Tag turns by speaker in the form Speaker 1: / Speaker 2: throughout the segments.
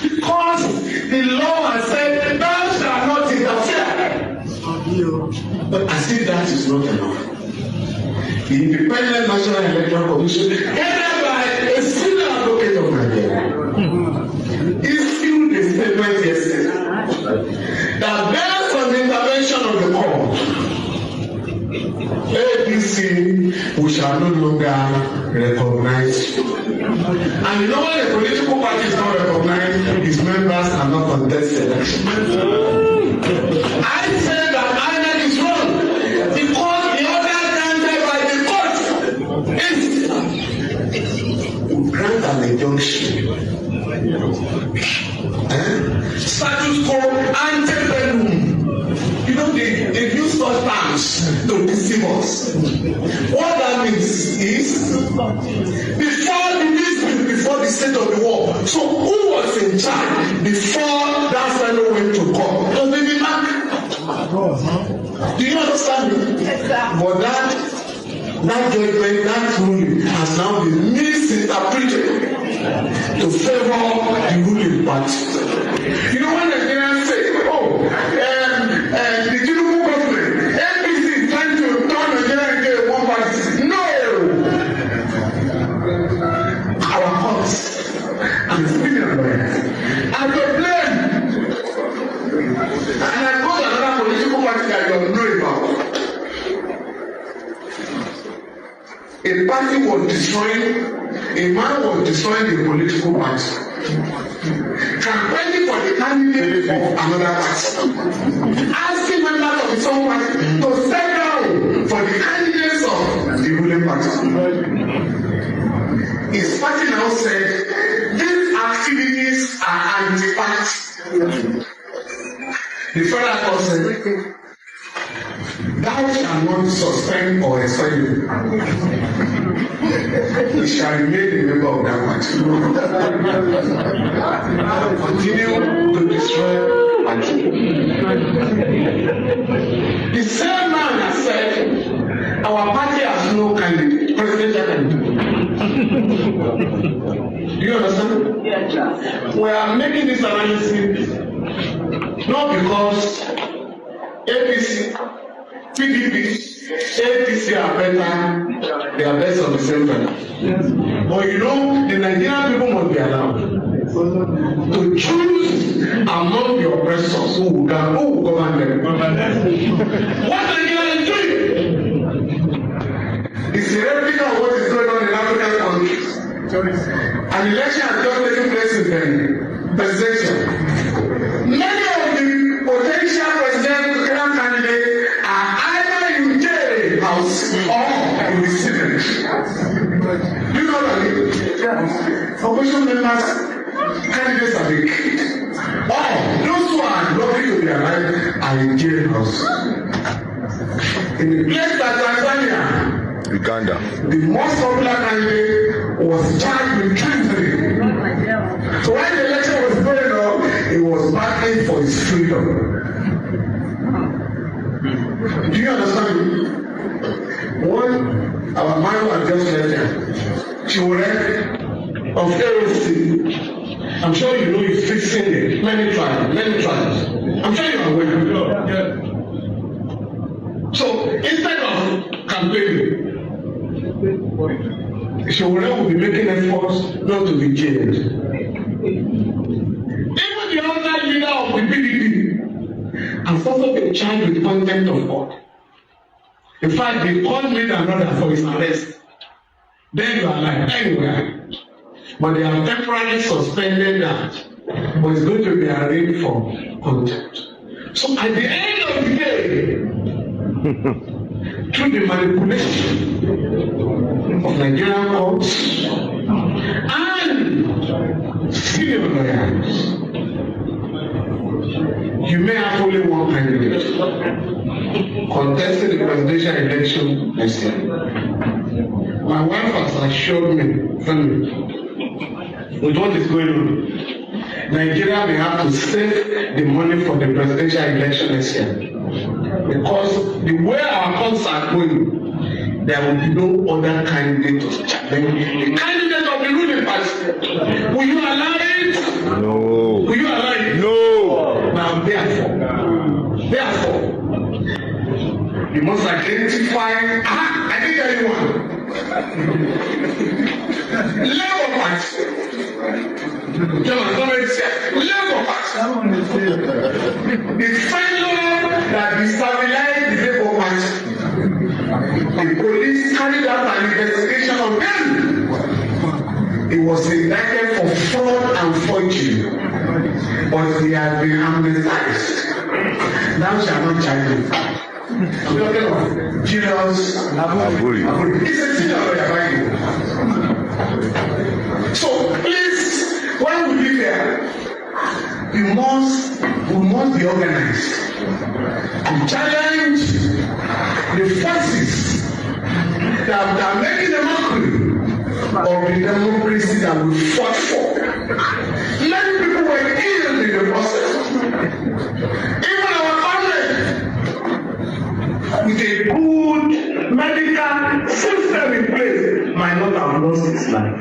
Speaker 1: Because the law has said, thou shalt not interfere. But as if that is not enough, the Independent National Electoral Commission, headed by a senior advocate of Nigeria, issued a statement yesterday that based on the intervention of the court, ADC, we shall no longer recognize you. And you know when a political party is not recognized, its members cannot contest election. I say that INEC is wrong because the order granted by the court is to grant an injunction. Status quo ante bellum. You know, they use such terms to deceive us. What that means is, before the state of the war, so who was in charge before that fellow went to court? So they be back. Do you understand me? Yes, sir. But that judgment, that ruling has now been misinterpreted to favor the ruling party. You know when Nigerians say, oh, the Tinubu government, APC is trying to turn Nigeria into a one party. No! Our courts and civilian lawyers are to blame. And I go to another political party that you know about. A party was destroying, a man was destroying the political party. Campaigning for the candidate of another party. Asking members of his own party to step down for the candidates of the ruling party. His party now said, these activities are anti-party. The federal court said, thou shalt not suspend or expel him. He shall remain a member of that party. Continue to destroy party. The same man has said, our party has no candidate, presidential candidate. Do you understand? Yes, sir. We are making this analysis not because APC, PDP, APC are better, they are best on the same level. But you know, the Nigerian people must be allowed to choose among the oppressors who will govern them. What Nigeria is doing is a replica of what is going on in African countries. An election has just taken place in the presidential. Many of the potential presidential candidates are either in jail house or in the Senate. Do you know what I mean? Opposition members, candidates are being killed. Or those who are lucky to be alive are in jail house. In the place like Tanzania,
Speaker 2: Uganda,
Speaker 1: the most popular candidate was charged with treason. So when the election was going on, he was battling for his freedom. Do you understand me? One, our man was just left there. She was of AOC. I'm sure you know he's fixing it. Many trials. I'm sure you are aware. Yeah. So instead of campaigning, Shawara will be making efforts not to be jailed. Even the other leader of the PDP has also been charged with contempt of court. In fact, they called me another for his arrest. Then you are like anywhere. But they have temporarily suspended that. But it's going to be arraigned for contempt. So at the end of the day, through the manipulation of Nigerian courts and senior lawyers, you may have only one candidate contesting the presidential election next year. My wife has assured me, Femi, with what is going on, Nigeria may have to save the money for the presidential election next year. Because the way our courts are going, there will be no other candidate to challenge the candidate of the ruling party. Will you allow it?
Speaker 2: No.
Speaker 1: You must identify. I didn't tell you one. Labour Party. Comrade said, Labour Party. The failure that destabilized the Labour Party. The police carried out an investigation on them. He was indicted for fraud and forgery, but he has been amnesticized. Thou shalt not charge him. Jesus, it's a thing of your Bible. So please, when we live there, we must be organized. We challenge the forces that are making a mockery of the democracy that we fought for. Many people were killed in the process. Even our Comrade, with a good medical system in place, might not have lost his life.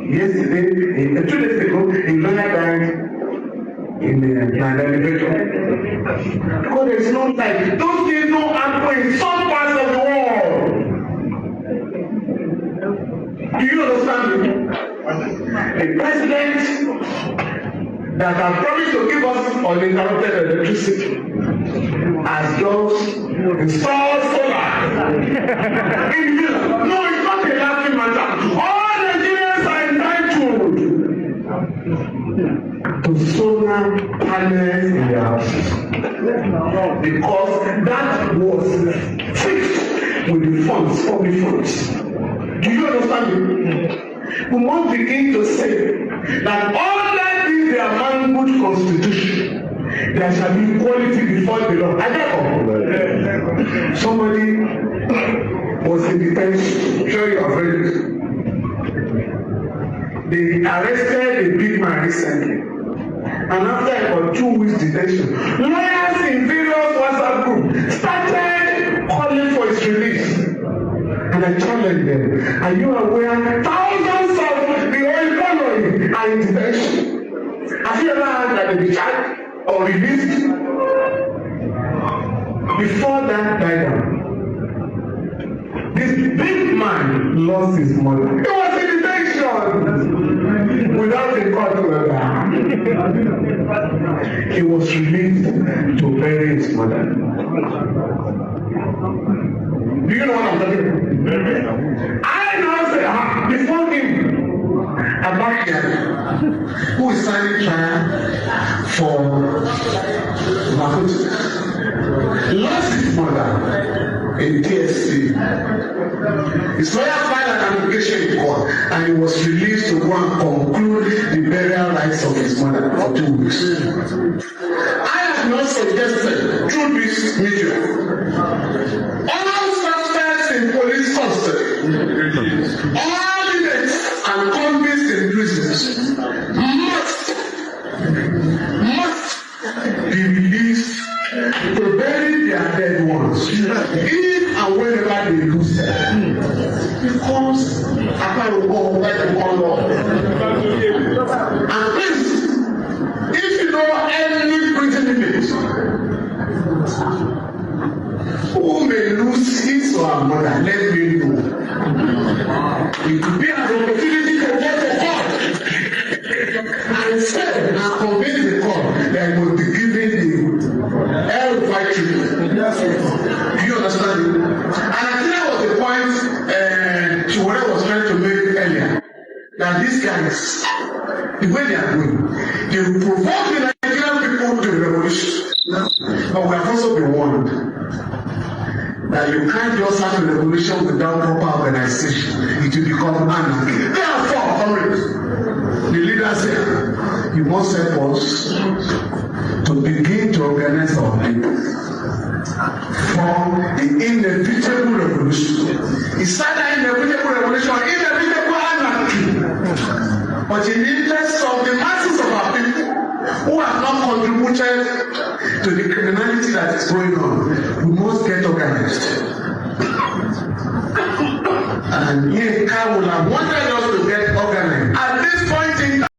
Speaker 1: Yesterday, 2 days ago, a lawyer died in an elevator. Because there is no time. Those things don't happen in some parts of the world. Do you understand me? A president that has promised to give us uninterrupted electricity has just installed solar. No, it's not a laughing matter. All Nigerians are entitled to solar panels in their houses because that was fixed with the funds, public funds. Do you understand me? We must begin to say that under this their manhood constitution, there shall be equality before the law. I don't. Somebody was in detention. Sure you are ready. They arrested a big man recently. And after about 2 weeks detention, lawyers in various WhatsApp groups started calling for his release. And I challenged them. Are you aware thousands of the oil economy are in detention? Have you ever heard that they be charged or released? Before that died down, this big man lost his mother. He was in detention without a court order. He was released to bury his mother. Do you know what I'm talking about? I now say, before him, Odumakin, who is standing trial for Mahmoud, lost his mother in TSC. His lawyer filed an application in court and he was released to go and conclude the burial rites of his mother for 2 weeks. I have not suggested through this media all suspects in police custody, all inmates and convicts in prisons must be released to bury their dead ones if and whenever they lose them. Because and please, if you know any prison inmate who may lose his or her mother, let me know. It could be an opportunity to go to court and say and convince the court that he will be given the hell-fight treatment. Do you understand? And I think that was the point Chiwore was trying to make earlier. That these guys, the way they are going, they will provoke the Nigerian people to the revolution. But we have also been warned that you can't just have a revolution without proper organization. It will become anarchy. Therefore, Comrade, the leaders here, you must help us to begin to organize our people for the inevitable revolution. It's either inevitable revolution or inevitable anarchy. But in the interest of the masses of our people who have not contributed to the criminality that is going on, we must get organized. And Yinka will have wanted us to